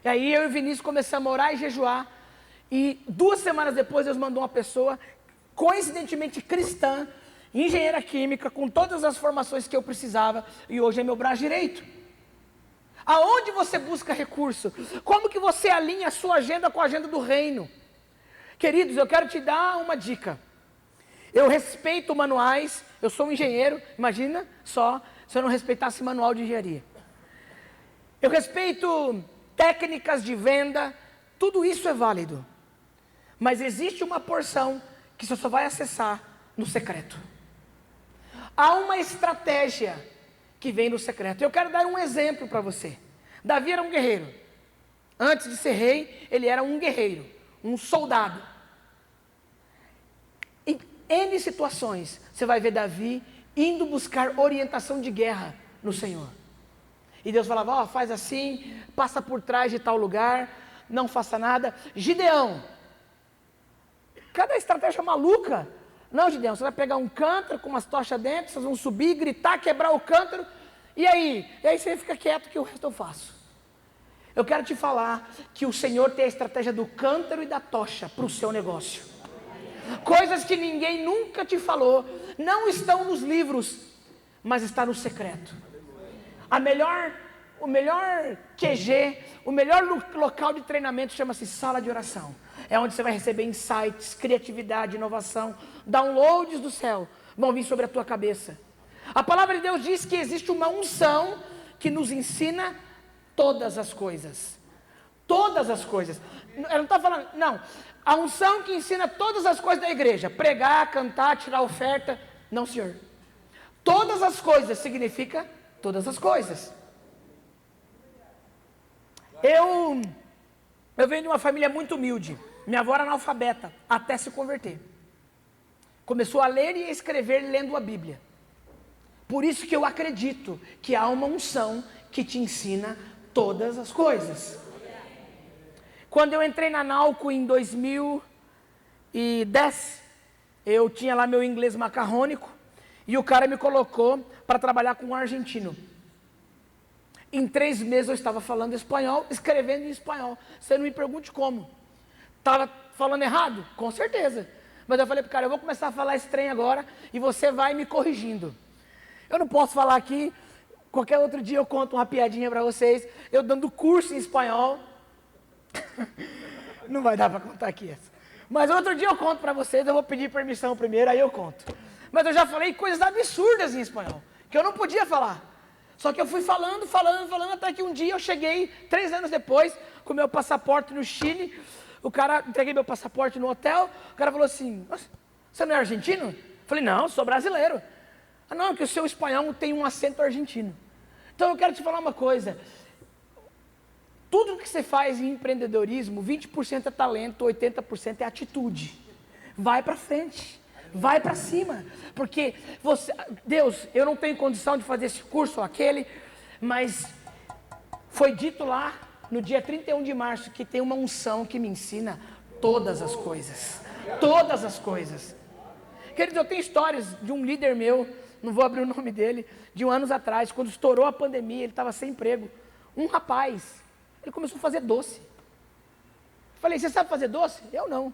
S1: E aí eu e o Vinícius começamos a orar e jejuar, e 2 semanas depois Deus mandou uma pessoa, coincidentemente cristã, engenheira química, com todas as formações que eu precisava, e hoje é meu braço direito. Aonde você busca recurso? Como que você alinha a sua agenda com a agenda do reino? Queridos, eu quero te dar uma dica. Eu respeito manuais, eu sou um engenheiro, imagina só se eu não respeitasse manual de engenharia. Eu respeito técnicas de venda, tudo isso é válido. Mas existe uma porção que você só vai acessar no secreto. Há uma estratégia que vem no secreto. Eu quero dar um exemplo para você. Davi era um guerreiro. Antes de ser rei, ele era um guerreiro, um soldado. Em N situações, você vai ver Davi indo buscar orientação de guerra no Senhor. E Deus falava, ó, faz assim, passa por trás de tal lugar, não faça nada. Gideão, cada estratégia maluca. Não, Gideão, você vai pegar um cântaro com umas tochas dentro, vocês vão subir, gritar, quebrar o cântaro, e aí você fica quieto que o resto eu faço. Eu quero te falar que o Senhor tem a estratégia do cântaro e da tocha para o seu negócio. Coisas que ninguém nunca te falou, não estão nos livros, mas está no secreto. O melhor QG, o melhor local de treinamento chama-se sala de oração. É onde você vai receber insights, criatividade, inovação, downloads do céu vão vir sobre a tua cabeça. A palavra de Deus diz que existe uma unção que nos ensina todas as coisas. Todas as coisas. Eu não estou falando, não. A unção que ensina todas as coisas da igreja. Pregar, cantar, tirar oferta. Não, senhor. Todas as significa todas as coisas. Eu venho de uma família muito humilde. Minha avó era analfabeta, até se converter. Começou a ler e a escrever lendo a Bíblia. Por isso que eu acredito que há uma unção que te ensina todas as coisas. Quando eu entrei na Nalco em 2010, eu tinha lá meu inglês macarrônico e o cara me colocou para trabalhar com um argentino. Em 3 meses eu estava falando espanhol, escrevendo em espanhol. Você não me pergunte como. Estava falando errado? Com certeza. Mas eu falei para o cara, eu vou começar a falar esse trem agora e você vai me corrigindo. Eu não posso falar aqui, qualquer outro dia eu conto uma piadinha para vocês, eu dando curso em espanhol. Não vai dar para contar aqui essa. Mas outro dia eu conto para vocês, eu vou pedir permissão primeiro, aí eu conto. Mas eu já falei coisas absurdas em espanhol, que eu não podia falar. Só que eu fui falando, até que um dia eu cheguei, 3 anos depois, com meu passaporte no Chile. O cara, entreguei meu passaporte no hotel, o cara falou assim, você não é argentino? Eu falei, não, sou brasileiro. Ah, não, que o seu espanhol tem um acento argentino. Então eu quero te falar uma coisa. Tudo que você faz em empreendedorismo, 20% é talento, 80% é atitude. Vai para frente, vai para cima. Porque Deus, eu não tenho condição de fazer esse curso ou aquele, mas foi dito lá, no dia 31 de março, que tem uma unção que me ensina todas as coisas. Todas as coisas. Queridos, eu tenho histórias de um líder meu, não vou abrir o nome dele, de anos atrás, quando estourou a pandemia, ele estava sem emprego. Um rapaz, ele começou a fazer doce. Falei, você sabe fazer doce? Eu não,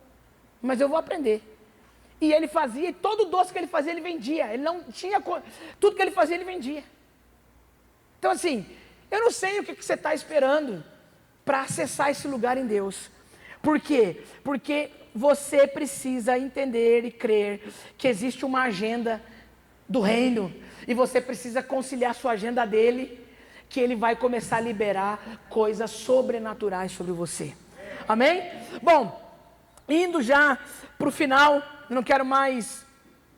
S1: mas eu vou aprender. E ele fazia, e todo doce que ele fazia, ele vendia. Ele não tinha, tudo que ele fazia, ele vendia. Então assim, eu não sei o que você está esperando para acessar esse lugar em Deus. Por quê? Porque você precisa entender e crer que existe uma agenda do reino, e você precisa conciliar sua agenda dele, que ele vai começar a liberar coisas sobrenaturais sobre você. Amém? Bom, indo já para o final, não quero mais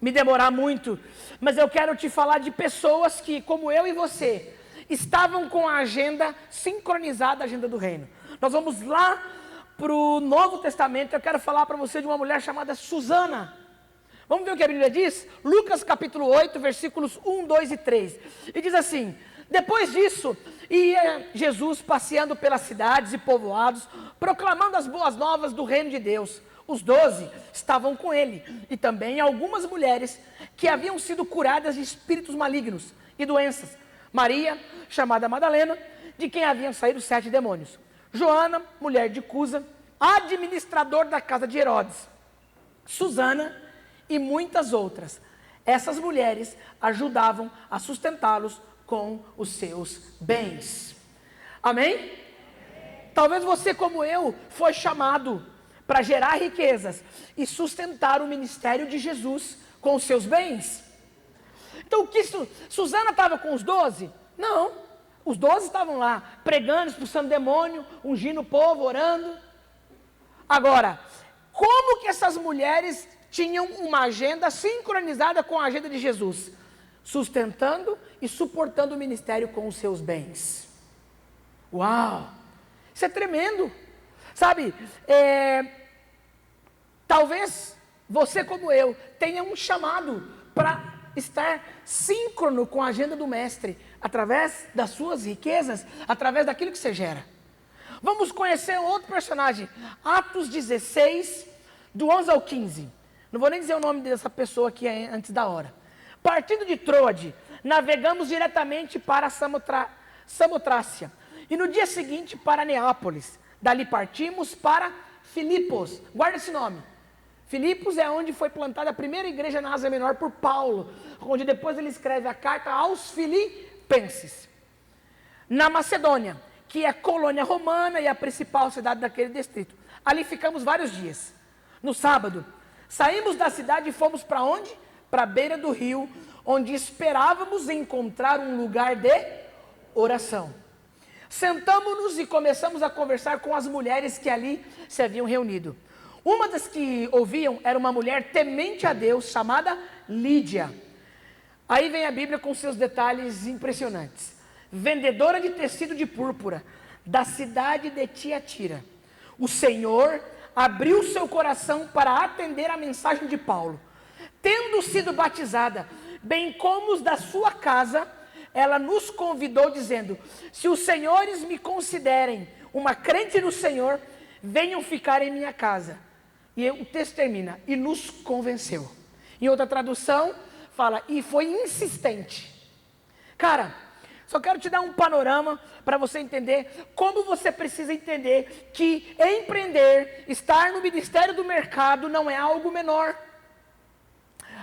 S1: me demorar muito, mas eu quero te falar de pessoas que, como eu e você, estavam com a agenda sincronizada, a agenda do reino. Nós vamos lá para o Novo Testamento. Eu quero falar para você de uma mulher chamada Susana. Vamos ver o que a Bíblia diz? Lucas capítulo 8, versículos 1, 2 e 3. E diz assim, depois disso, ia Jesus passeando pelas cidades e povoados, proclamando as boas novas do reino de Deus. Os 12 estavam com ele, e também algumas mulheres que haviam sido curadas de espíritos malignos e doenças. Maria, chamada Madalena, de quem haviam saído 7 demônios. Joana, mulher de Cusa, administrador da casa de Herodes. Susana e muitas outras. Essas mulheres ajudavam a sustentá-los com os seus bens. Amém? Talvez você, como eu, foi chamado para gerar riquezas e sustentar o ministério de Jesus com os seus bens. Então, Susana estava com os 12? Não, os 12 estavam lá, pregando, expulsando demônio, ungindo o povo, orando. Agora, como que essas mulheres tinham uma agenda sincronizada com a agenda de Jesus? Sustentando e suportando o ministério com os seus bens. Uau! Isso é tremendo. Sabe, talvez você como eu tenha um chamado para estar síncrono com a agenda do mestre, através das suas riquezas, através daquilo que você gera. Vamos conhecer outro personagem, Atos 16, do 11 ao 15. Não vou nem dizer o nome dessa pessoa aqui antes da hora. Partindo de Troade, navegamos diretamente para Samotrácia, e no dia seguinte para Neápolis. Dali partimos para Filipos, guarda esse nome. Filipos é onde foi plantada a primeira igreja na Ásia Menor por Paulo, onde depois ele escreve a carta aos Filipenses. Na Macedônia, que é colônia romana e a principal cidade daquele distrito. Ali ficamos vários dias. No sábado, saímos da cidade e fomos para onde? Para a beira do rio, onde esperávamos encontrar um lugar de oração. Sentamos-nos e começamos a conversar com as mulheres que ali se haviam reunido. Uma das que ouviam era uma mulher temente a Deus, chamada Lídia. Aí vem a Bíblia com seus detalhes impressionantes. Vendedora de tecido de púrpura, da cidade de Tiatira. O Senhor abriu seu coração para atender a mensagem de Paulo. Tendo sido batizada, bem como os da sua casa, ela nos convidou dizendo: se os senhores me considerem uma crente no Senhor, venham ficar em minha casa. E o texto termina, e nos convenceu. Em outra tradução, fala, e foi insistente. Cara, só quero te dar um panorama para você entender como você precisa entender que empreender, estar no ministério do mercado não é algo menor.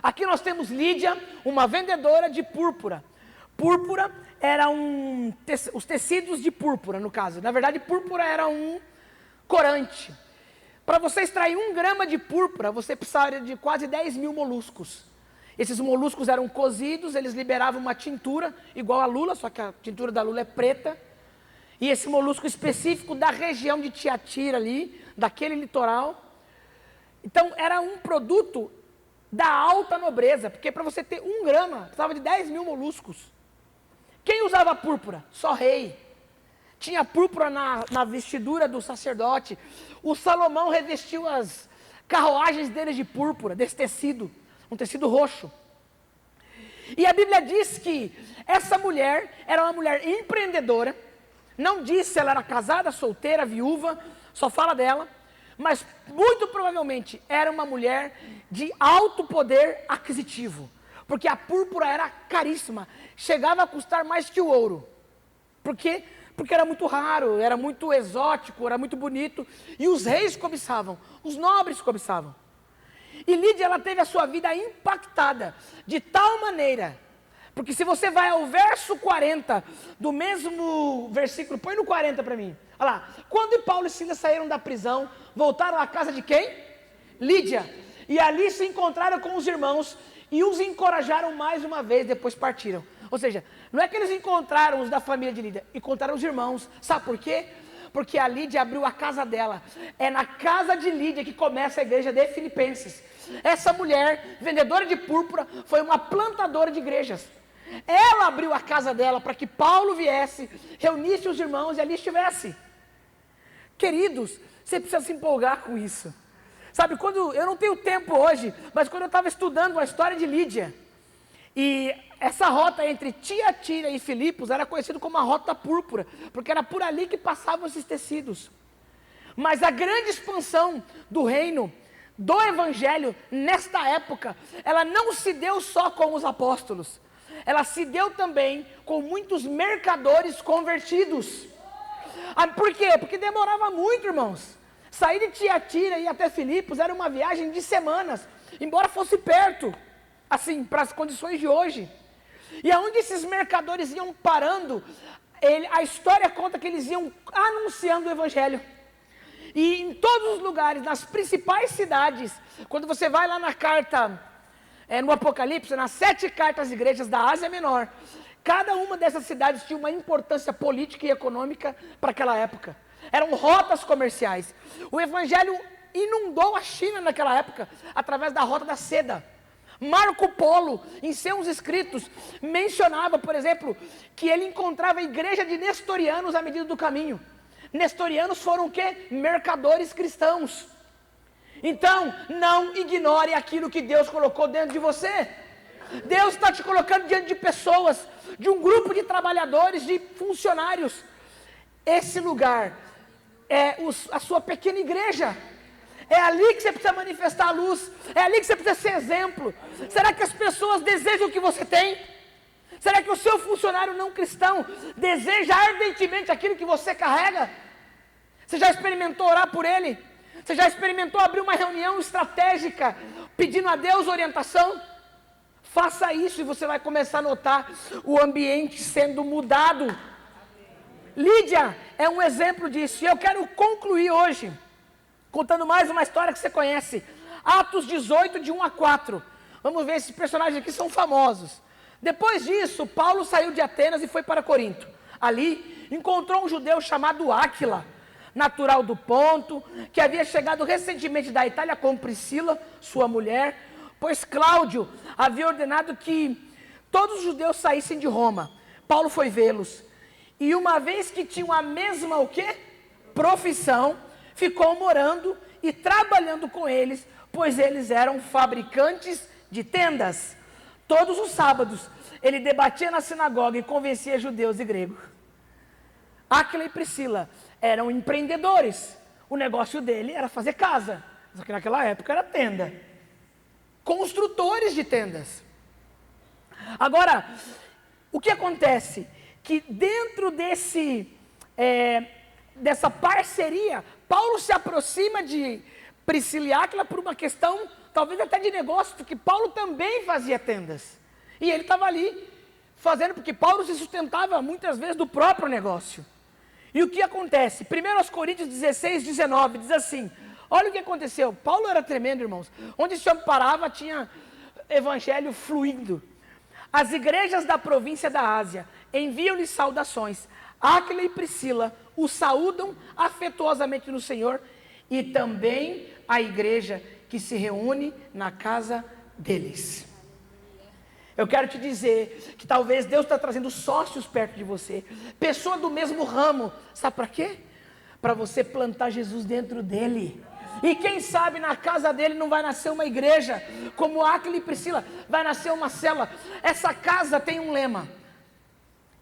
S1: Aqui nós temos Lídia, uma vendedora de púrpura. Púrpura era os tecidos de púrpura, no caso. Na verdade, púrpura era um corante. Para você extrair 1 grama de púrpura, você precisaria de quase 10 mil moluscos. Esses moluscos eram cozidos, eles liberavam uma tintura, igual a lula, só que a tintura da lula é preta. E esse molusco específico da região de Tiatira ali, daquele litoral. Então, era um produto da alta nobreza, porque para você ter 1 grama, precisava de 10 mil moluscos. Quem usava púrpura? Só rei. Tinha púrpura na vestidura do sacerdote. O Salomão revestiu as carruagens dele de púrpura, desse tecido, um tecido roxo. E a Bíblia diz que essa mulher era uma mulher empreendedora. Não diz se ela era casada, solteira, viúva, só fala dela. Mas muito provavelmente era uma mulher de alto poder aquisitivo. Porque a púrpura era caríssima, chegava a custar mais que o ouro. Por quê? Porque era muito raro, era muito exótico, era muito bonito. E os reis cobiçavam, os nobres cobiçavam. E Lídia, ela teve a sua vida impactada de tal maneira. Porque se você vai ao verso 40 do mesmo versículo, põe no 40 para mim. Olha lá, quando Paulo e Silas saíram da prisão, voltaram à casa de quem? Lídia. E ali se encontraram com os irmãos e os encorajaram mais uma vez, depois partiram. Ou seja, não é que eles encontraram os da família de Lídia, encontraram os irmãos. Sabe por quê? Porque a Lídia abriu a casa dela. É na casa de Lídia que começa a igreja de Filipenses. Essa mulher, vendedora de púrpura, foi uma plantadora de igrejas. Ela abriu a casa dela para que Paulo viesse, reunisse os irmãos e ali estivesse. Queridos, você precisa se empolgar com isso. Sabe, quando eu não tenho tempo hoje, mas quando eu estava estudando a história de Lídia, e essa rota entre Tiatira e Filipos era conhecida como a rota púrpura, porque era por ali que passavam esses tecidos. Mas a grande expansão do reino, do evangelho, nesta época, ela não se deu só com os apóstolos, ela se deu também com muitos mercadores convertidos. Por quê? Porque demorava muito, irmãos. Sair de Tiatira e ir até Filipos era uma viagem de semanas, embora fosse perto, assim, para as condições de hoje. E aonde esses mercadores iam parando, a história conta que eles iam anunciando o evangelho. E em todos os lugares, nas principais cidades, quando você vai lá na carta, no Apocalipse, nas 7 cartas às igrejas da Ásia Menor, cada uma dessas cidades tinha uma importância política e econômica para aquela época. Eram rotas comerciais. O evangelho inundou a China naquela época, através da rota da seda. Marco Polo, em seus escritos, mencionava, por exemplo, que ele encontrava a igreja de nestorianos à medida do caminho. Nestorianos foram o quê? Mercadores cristãos. Então, não ignore aquilo que Deus colocou dentro de você. Deus está te colocando diante de pessoas, de um grupo de trabalhadores, de funcionários. Esse lugar é a sua pequena igreja. É ali que você precisa manifestar a luz. É ali que você precisa ser exemplo. Será que as pessoas desejam o que você tem? Será que o seu funcionário não cristão deseja ardentemente aquilo que você carrega? Você já experimentou orar por ele? Você já experimentou abrir uma reunião estratégica, pedindo a Deus orientação? Faça isso e você vai começar a notar o ambiente sendo mudado. Lídia é um exemplo disso. E eu quero concluir hoje contando mais uma história que você conhece. Atos 18, de 1 a 4. Vamos ver, esses personagens aqui são famosos. Depois disso, Paulo saiu de Atenas e foi para Corinto. Ali, encontrou um judeu chamado Áquila, natural do Ponto, que havia chegado recentemente da Itália com Priscila, sua mulher, pois Cláudio havia ordenado que todos os judeus saíssem de Roma. Paulo foi vê-los. E uma vez que tinham a mesma, o quê? Profissão, ficou morando e trabalhando com eles, pois eles eram fabricantes de tendas. Todos os sábados, ele debatia na sinagoga e convencia judeus e gregos. Áquila e Priscila eram empreendedores. O negócio dele era fazer casa, só que naquela época era tenda. Construtores de tendas. Agora, o que acontece? Que dentro dessa parceria, Paulo se aproxima de Priscila e Áquila por uma questão, talvez até de negócio, porque Paulo também fazia tendas. E ele estava ali fazendo, porque Paulo se sustentava muitas vezes do próprio negócio. E o que acontece? 1 Coríntios 16, 19, diz assim, olha o que aconteceu. Paulo era tremendo, irmãos. Onde esse homem parava, tinha evangelho fluindo. As igrejas da província da Ásia enviam-lhe saudações. Áquila e Priscila o saúdam afetuosamente no Senhor, e também a igreja que se reúne na casa deles. Eu quero te dizer que talvez Deus está trazendo sócios perto de você, pessoa do mesmo ramo, sabe para quê? Para você plantar Jesus dentro dele. E quem sabe na casa dele não vai nascer uma igreja, como Áquila e Priscila, vai nascer uma célula. Essa casa tem um lema: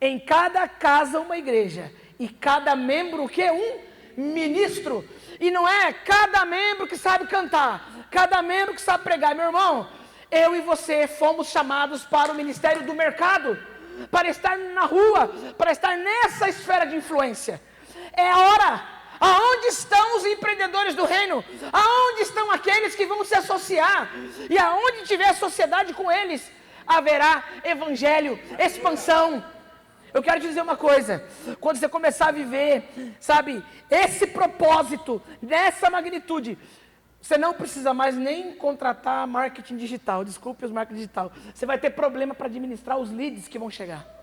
S1: em cada casa uma igreja, e cada membro o quê? Um ministro. E não é cada membro que sabe cantar, cada membro que sabe pregar. Meu irmão, eu e você fomos chamados para o ministério do mercado, para estar na rua, para estar nessa esfera de influência. É a hora. Aonde estão os empreendedores do reino? Aonde estão aqueles que vão se associar? E aonde tiver sociedade com eles, haverá evangelho, expansão. Eu quero te dizer uma coisa, quando você começar a viver, sabe, esse propósito, nessa magnitude, você não precisa mais nem contratar marketing digital, desculpe os marketing digital, você vai ter problema para administrar os leads que vão chegar.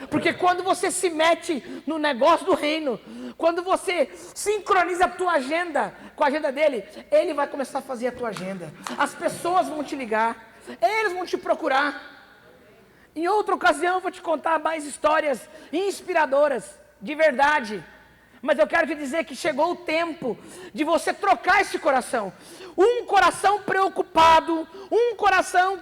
S1: Porque quando você se mete no negócio do reino, quando você sincroniza a tua agenda com a agenda dele, ele vai começar a fazer a tua agenda. As pessoas vão te ligar, eles vão te procurar. Em outra ocasião eu vou te contar mais histórias inspiradoras, de verdade. Mas eu quero te dizer que chegou o tempo de você trocar esse coração. Um coração preocupado, um coração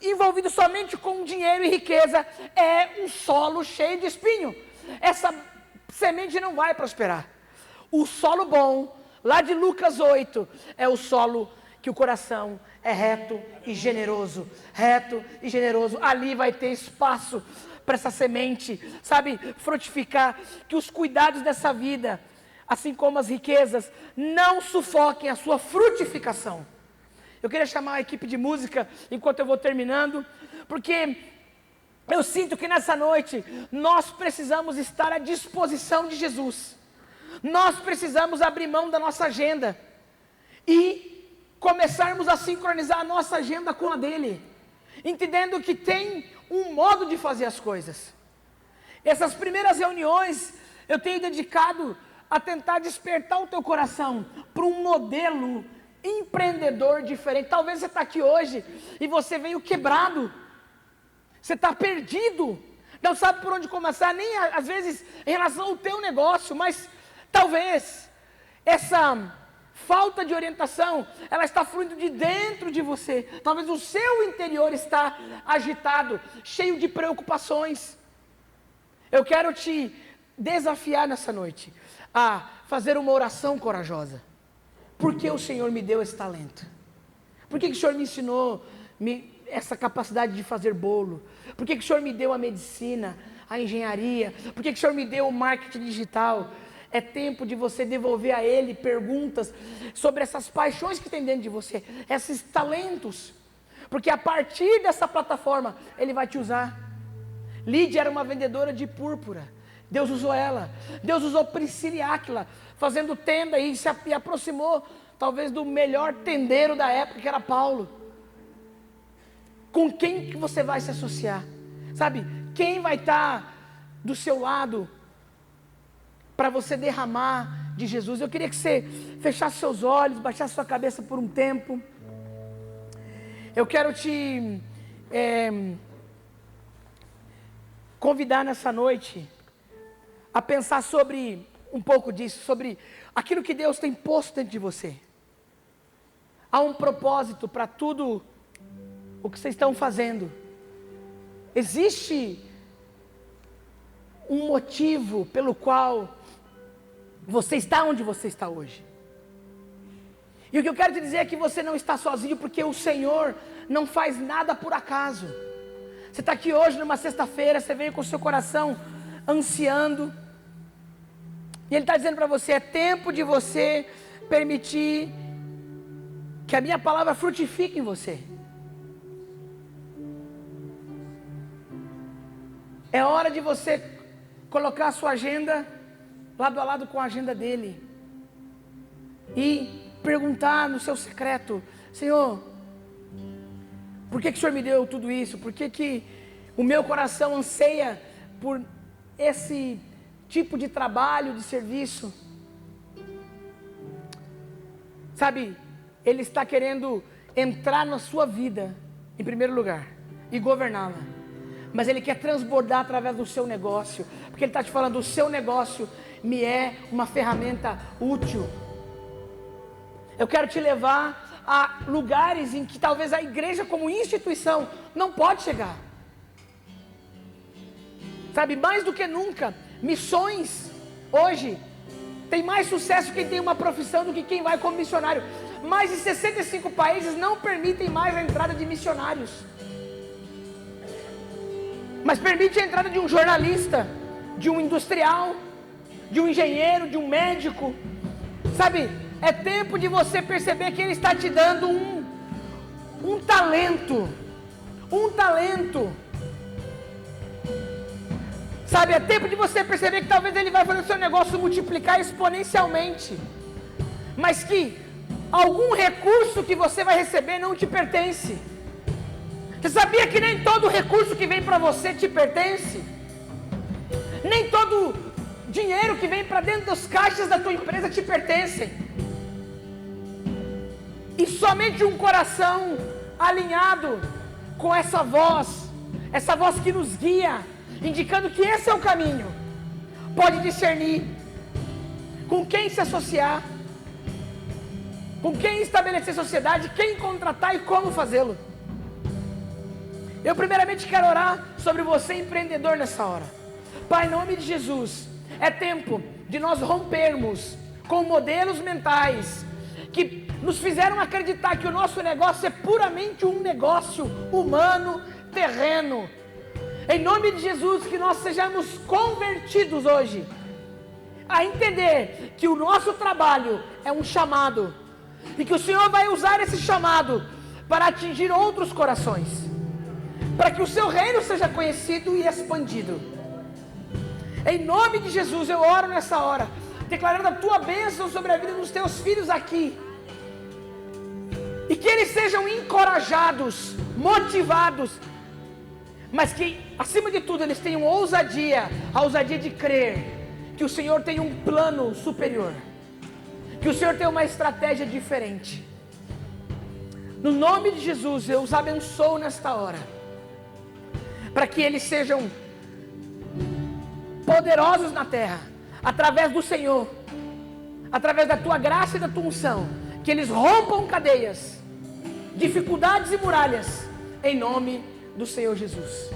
S1: envolvido somente com dinheiro e riqueza, é um solo cheio de espinho. Essa semente não vai prosperar. O solo bom, lá de Lucas 8, é o solo que o coração é reto e generoso. Reto e generoso. Ali vai ter espaço para essa semente, sabe, frutificar. Que os cuidados dessa vida, assim como as riquezas, não sufoquem a sua frutificação. Eu queria chamar a equipe de música enquanto eu vou terminando, porque eu sinto que nessa noite nós precisamos estar à disposição de Jesus. Nós precisamos abrir mão da nossa agenda e começarmos a sincronizar a nossa agenda com a dele, entendendo que tem um modo de fazer as coisas. Essas primeiras reuniões eu tenho dedicado a tentar despertar o teu coração para um modelo empreendedor diferente. Talvez você está aqui hoje e você veio quebrado, você está perdido, não sabe por onde começar, nem às vezes em relação ao teu negócio, mas talvez essa falta de orientação, ela está fluindo de dentro de você. Talvez o seu interior está agitado, cheio de preocupações. Eu quero te desafiar nessa noite a fazer uma oração corajosa. Por que o Senhor me deu esse talento? Por que o Senhor me ensinou essa capacidade de fazer bolo? Por que o Senhor me deu a medicina, a engenharia? Por que o Senhor me deu o marketing digital? É tempo de você devolver a Ele perguntas sobre essas paixões que tem dentro de você, esses talentos, porque a partir dessa plataforma Ele vai te usar. Lídia era uma vendedora de púrpura, Deus usou ela. Deus usou Priscila e Áquila fazendo tenda e se aproximou talvez do melhor tendeiro da época, que era Paulo. Com quem que você vai se associar? Sabe, quem vai estar do seu lado para você derramar de Jesus? Eu queria que você fechasse seus olhos, baixasse sua cabeça por um tempo. Eu quero te convidar nessa noite a pensar sobre um pouco disso, sobre aquilo que Deus tem posto dentro de você. Há um propósito para tudo o que vocês estão fazendo. Existe um motivo pelo qual você está onde você está hoje. E o que eu quero te dizer é que você não está sozinho, porque o Senhor não faz nada por acaso. Você está aqui hoje numa sexta-feira, você veio com o seu coração ansiando, e Ele está dizendo para você: é tempo de você permitir que a minha palavra frutifique em você. É hora de você colocar a sua agenda lado a lado com a agenda dele e perguntar no seu secreto: Senhor, por que o Senhor me deu tudo isso? Por que o meu coração anseia por esse tipo de trabalho, de serviço? Sabe, Ele está querendo entrar na sua vida em primeiro lugar e governá-la, mas Ele quer transbordar através do seu negócio, porque Ele está te falando: o seu negócio me é uma ferramenta útil. Eu quero te levar a lugares em que talvez a igreja como instituição não pode chegar. Sabe, mais do que nunca, missões hoje tem mais sucesso quem tem uma profissão do que quem vai como missionário. Mais de 65 países não permitem mais a entrada de missionários, mas permite a entrada de um jornalista, de um industrial, de um engenheiro, de um médico. Sabe, é tempo de você perceber que Ele está te dando um talento. Sabe, é tempo de você perceber que talvez Ele vai fazer o seu negócio multiplicar exponencialmente, mas que algum recurso que você vai receber não te pertence. Você sabia que nem todo recurso que vem para você te pertence? Nem todo dinheiro que vem para dentro dos caixas da tua empresa te pertencem. E somente um coração alinhado com essa voz que nos guia, indicando que esse é o caminho, pode discernir com quem se associar, com quem estabelecer sociedade, quem contratar e como fazê-lo. Eu primeiramente quero orar sobre você, empreendedor, nessa hora. Pai, em nome de Jesus, é tempo de nós rompermos com modelos mentais que nos fizeram acreditar que o nosso negócio é puramente um negócio humano, terreno. Em nome de Jesus, que nós sejamos convertidos hoje a entender que o nosso trabalho é um chamado, e que o Senhor vai usar esse chamado para atingir outros corações. para que o seu reino seja conhecido e expandido. Em nome de Jesus eu oro nessa hora, declarando a tua bênção sobre a vida dos teus filhos aqui, e que eles sejam encorajados, motivados, mas que acima de tudo eles tenham ousadia, a ousadia de crer que o Senhor tem um plano superior, que o Senhor tem uma estratégia diferente. No nome de Jesus eu os abençoo nesta hora, para que eles sejam poderosos na terra, através do Senhor, através da tua graça e da tua unção, que eles rompam cadeias, dificuldades e muralhas, em nome do Senhor Jesus.